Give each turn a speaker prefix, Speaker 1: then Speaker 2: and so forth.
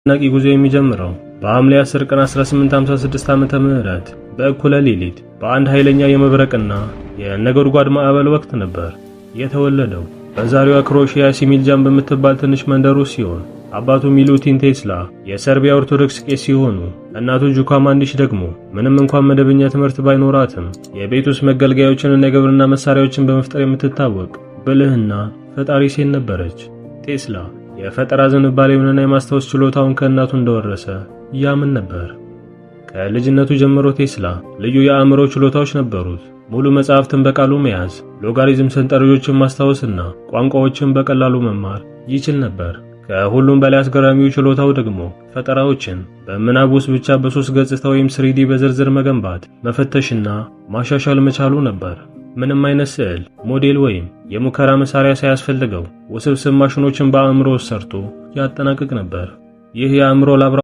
Speaker 1: አስደናቂ ጉዞ የሚጀምረው በሐምሌ 10 ቀን 1856 ዓመተ ምህረት በእኩለ ሌሊት በአንድ ኃይለኛ የመብረቅና የነጎድጓድ ማዕበል ወቅት ነበር። የተወለደው በዛሬዋ ክሮሺያ ሲሚልጃን በምትባል ትንሽ መንደር ውስጥ ሲሆን አባቱ ሚሉቲን ቴስላ የሰርቢያ ኦርቶዶክስ ቄስ ሲሆኑ እናቱ ጁካ ማንዲሽ ደግሞ ምንም እንኳን መደበኛ ትምህርት ባይኖራትም የቤት ውስጥ መገልገያዎችንና የግብርና መሳሪያዎችን በመፍጠር የምትታወቅ ብልህና ፈጣሪ ሴት ነበረች። ቴስላ የፈጠራ ዝንባሌውንና የማስታወስ ችሎታውን ከእናቱ እንደወረሰ ያምን ነበር። ከልጅነቱ ጀምሮ ቴስላ ልዩ የአእምሮ ችሎታዎች ነበሩት። ሙሉ መጽሐፍትን በቃሉ መያዝ፣ ሎጋሪዝም ሰንጠረዦችን ማስታወስና ቋንቋዎችን በቀላሉ መማር ይችል ነበር። ከሁሉም በላይ አስገራሚው ችሎታው ደግሞ ፈጠራዎችን በምናብ ውስጥ ብቻ በሶስት ገጽታ ወይም 3D በዝርዝር መገንባት፣ መፈተሽና ማሻሻል መቻሉ ነበር። ምንም አይነት ስዕል፣ ሞዴል ወይም የሙከራ መሳሪያ ሳያስፈልገው ውስብስብ ማሽኖችን በአእምሮ ውስጥ ሰርቶ ያጠናቅቅ ነበር። ይህ የአእምሮ